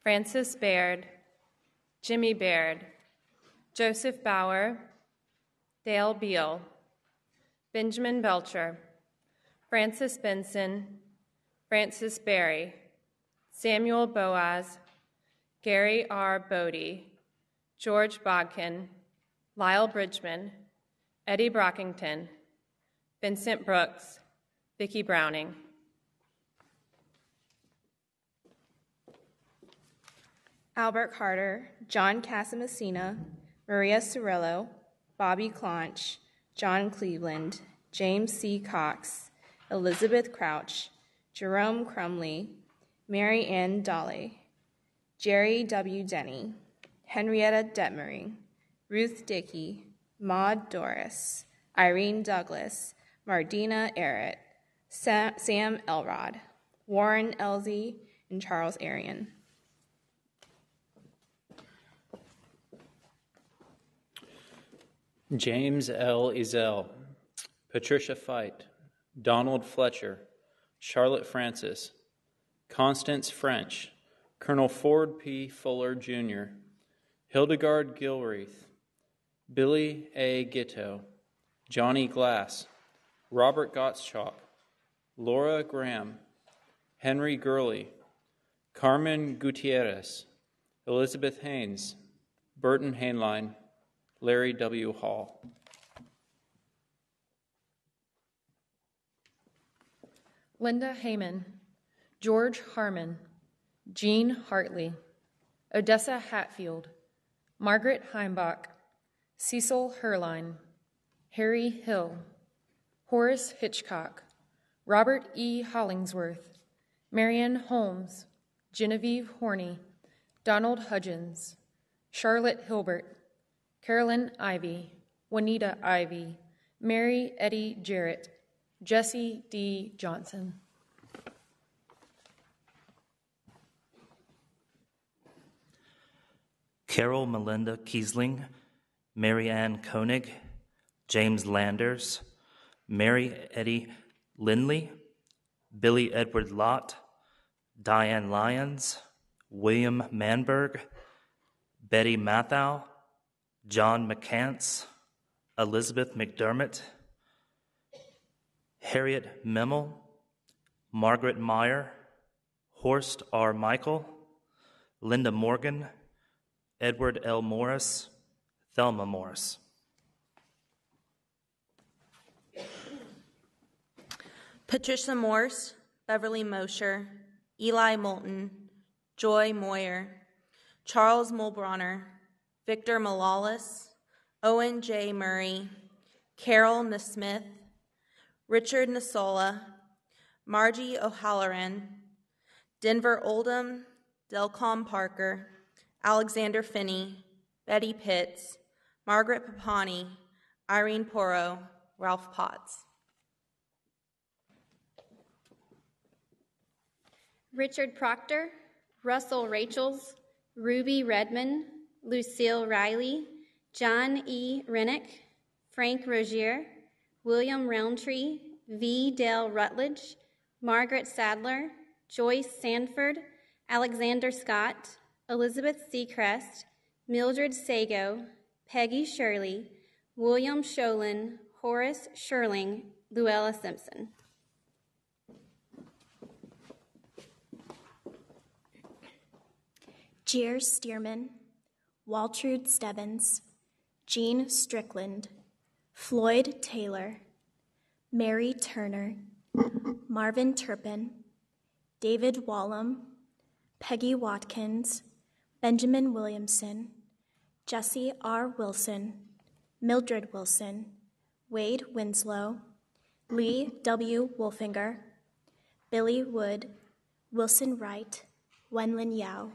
Francis Baird, Jimmy Baird, Joseph Bauer, Dale Beal, Benjamin Belcher, Francis Benson, Francis Berry, Samuel Boaz, Gary R. Bodie, George Bodkin, Lyle Bridgman, Eddie Brockington, Vincent Brooks, Vicki Browning. Albert Carter, John Casamasina, Maria Cirillo, Bobby Claunch, John Cleveland, James C. Cox, Elizabeth Crouch, Jerome Crumley, Mary Ann Dolly, Jerry W. Denny, Henrietta Detmering, Ruth Dickey, Maud Doris, Irene Douglas, Mardina Arrett, Sam Elrod, Warren Elsie, and Charles Arian. James L. Ezel, Patricia Fite, Donald Fletcher, Charlotte Francis, Constance French, Colonel Ford P. Fuller, Jr., Hildegard Gilreath, Billy A. Gitto, Johnny Glass, Robert Gottschalk, Laura Graham, Henry Gurley, Carmen Gutierrez, Elizabeth Haynes, Burton Hainline, Larry W. Hall. Linda Heyman, George Harmon, Jean Hartley, Odessa Hatfield, Margaret Heimbach, Cecil Herline, Harry Hill, Horace Hitchcock, Robert E. Hollingsworth, Marianne Holmes, Genevieve Horney, Donald Hudgens, Charlotte Hilbert, Carolyn Ivy, Juanita Ivy, Mary Eddie Jarrett, Jesse D. Johnson. Carol Melinda Kiesling, Mary Ann Koenig, James Landers, Mary Eddie Lindley, Billy Edward Lott, Diane Lyons, William Manberg, Betty Mathau, John McCants, Elizabeth McDermott, Harriet Memel, Margaret Meyer, Horst R. Michael, Linda Morgan, Edward L. Morris, Thelma Morris. Patricia Morse, Beverly Mosher, Eli Moulton, Joy Moyer, Charles Mulbronner, Victor Malalis, Owen J. Murray, Carol Nesmith, Richard Nasola, Margie O'Halloran, Denver Oldham, Delcom Parker, Alexander Finney, Betty Pitts, Margaret Papani, Irene Porro, Ralph Potts. Richard Proctor, Russell Rachels, Ruby Redman, Lucille Riley, John E. Rennick, Frank Rogier, William Roundtree, V. Dale Rutledge, Margaret Sadler, Joyce Sanford, Alexander Scott, Elizabeth Seacrest, Mildred Sago, Peggy Shirley, William Sholin, Horace Sherling, Luella Simpson. Jeer Stearman, Waltrude Stebbins, Jean Strickland, Floyd Taylor, Mary Turner, Marvin Turpin, David Wallum, Peggy Watkins, Benjamin Williamson, Jesse R. Wilson, Mildred Wilson, Wade Winslow, Lee W. Wolfinger, Billy Wood, Wilson Wright, Wenlin Yao.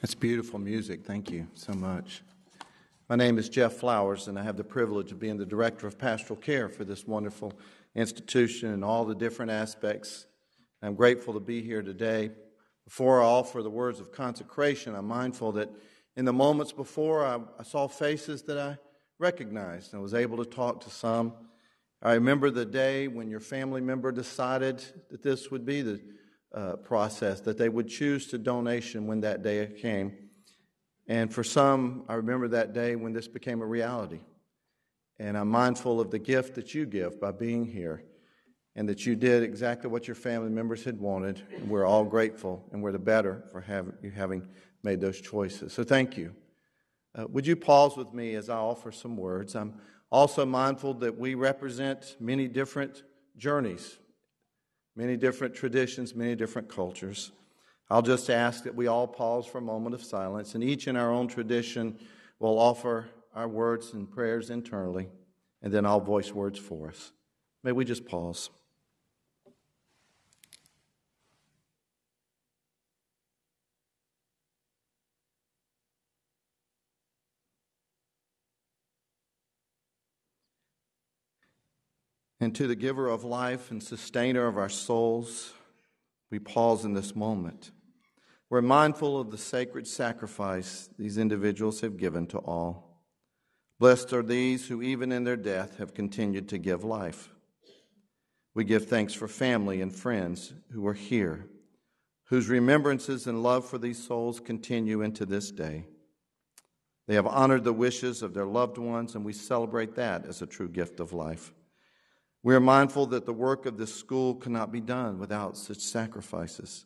That's beautiful music. Thank you so much. My name is Jeff Flowers, and I have the privilege of being the Director of Pastoral Care for this wonderful institution and all the different aspects. I'm grateful to be here today. Before I offer the words of consecration, I'm mindful that in the moments before, I saw faces that I recognized and was able to talk to some. I remember the day when your family member decided that this would be the process, that they would choose to donation when that day came. And for some, I remember that day when this became a reality. And I'm mindful of the gift that you give by being here, and that you did exactly what your family members had wanted. And we're all grateful, and we're the better for you having made those choices. So thank you. Would you pause with me as I offer some words? I'm also mindful that we represent many different journeys, many different traditions, many different cultures. I'll just ask that we all pause for a moment of silence, and each in our own tradition will offer our words and prayers internally, and then I'll voice words for us. May we just pause. And to the giver of life and sustainer of our souls, we pause in this moment. We're mindful of the sacred sacrifice these individuals have given to all. Blessed are these who, even in their death, have continued to give life. We give thanks for family and friends who are here, whose remembrances and love for these souls continue into this day. They have honored the wishes of their loved ones, and we celebrate that as a true gift of life. We are mindful that the work of this school cannot be done without such sacrifices.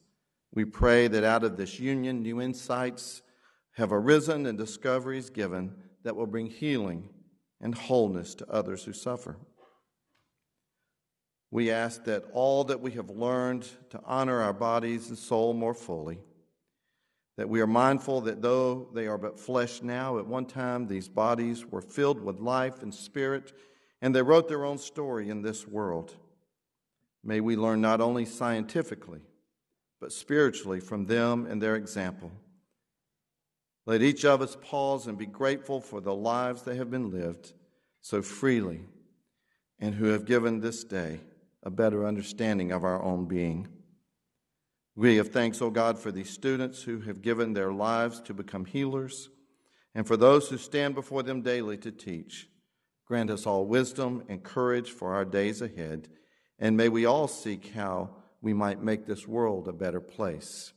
We pray that out of this union, new insights have arisen and discoveries given that will bring healing and wholeness to others who suffer. We ask that all that we have learned to honor our bodies and soul more fully, that we are mindful that though they are but flesh now, at one time these bodies were filled with life and spirit, and they wrote their own story in this world. May we learn not only scientifically, but spiritually from them and their example. Let each of us pause and be grateful for the lives that have been lived so freely and who have given this day a better understanding of our own being. We give thanks, O God, for these students who have given their lives to become healers, and for those who stand before them daily to teach. Grant us all wisdom and courage for our days ahead, and may we all seek how we might make this world a better place.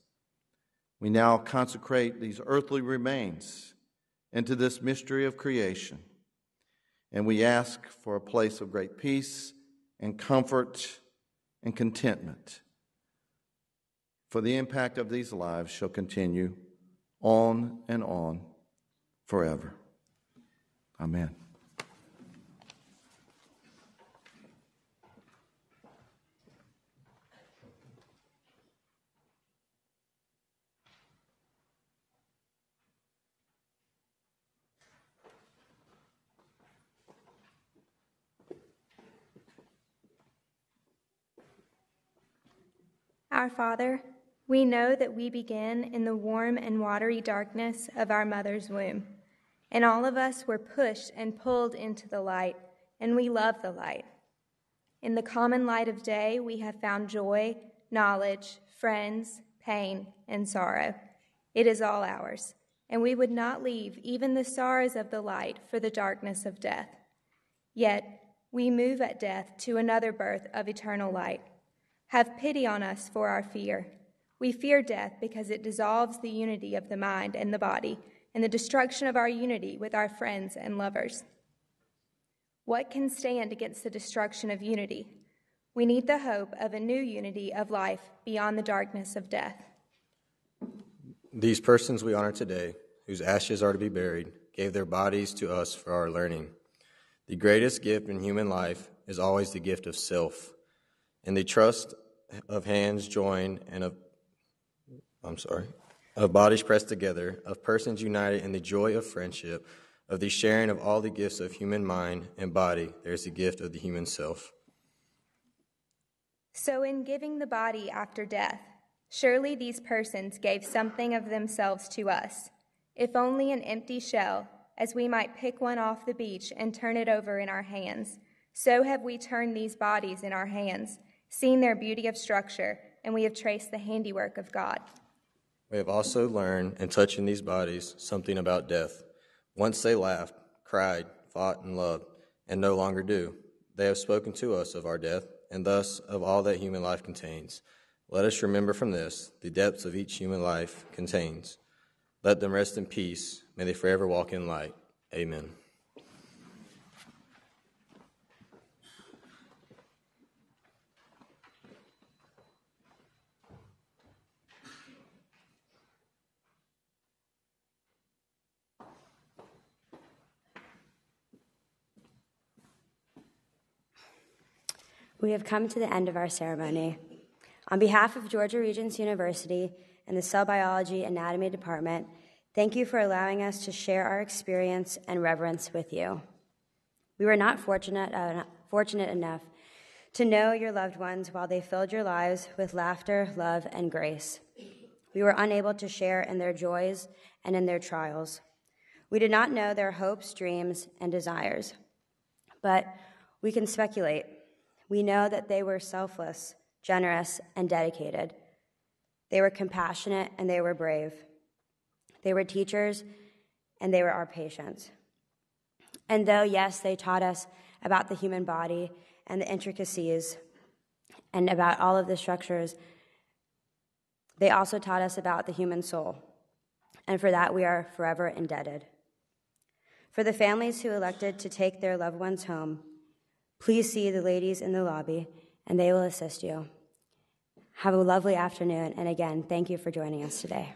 We now consecrate these earthly remains into this mystery of creation, and we ask for a place of great peace and comfort and contentment. For the impact of these lives shall continue on and on forever. Amen. Our Father, we know that we begin in the warm and watery darkness of our mother's womb, and all of us were pushed and pulled into the light, and we love the light. In the common light of day, we have found joy, knowledge, friends, pain, and sorrow. It is all ours, and we would not leave even the sorrows of the light for the darkness of death. Yet we move at death to another birth of eternal light. Have pity on us for our fear. We fear death because it dissolves the unity of the mind and the body, and the destruction of our unity with our friends and lovers. What can stand against the destruction of unity? We need the hope of a new unity of life beyond the darkness of death. These persons we honor today, whose ashes are to be buried, gave their bodies to us for our learning. The greatest gift in human life is always the gift of self, and the trust of hands joined and of bodies pressed together, of persons united in the joy of friendship, of the sharing of all the gifts of human mind and body, there is the gift of the human self. So in giving the body after death, Surely these persons gave something of themselves to us, if only an empty shell, as we might pick one off the beach and turn it over in our hands. So have we turned these bodies in our hands, seen their beauty of structure, and we have traced the handiwork of God. We have also learned in touching these bodies something about death. Once they laughed, cried, fought, and loved, and no longer do. They have spoken to us of our death, and thus of all that human life contains. Let us remember from this the depths of each human life contains. Let them rest in peace. May they forever walk in light. Amen. We have come to the end of our ceremony. On behalf of Georgia Regents University and the Cell Biology Anatomy Department, thank you for allowing us to share our experience and reverence with you. We were not fortunate enough to know your loved ones while they filled your lives with laughter, love, and grace. We were unable to share in their joys and in their trials. We did not know their hopes, dreams, and desires. But we can speculate. We know that they were selfless, generous, and dedicated. They were compassionate and they were brave. They were teachers and they were our patients. And though, yes, they taught us about the human body and the intricacies and about all of the structures, they also taught us about the human soul. And for that, we are forever indebted. For the families who elected to take their loved ones home, please see the ladies in the lobby, and they will assist you. Have a lovely afternoon, and again, thank you for joining us today.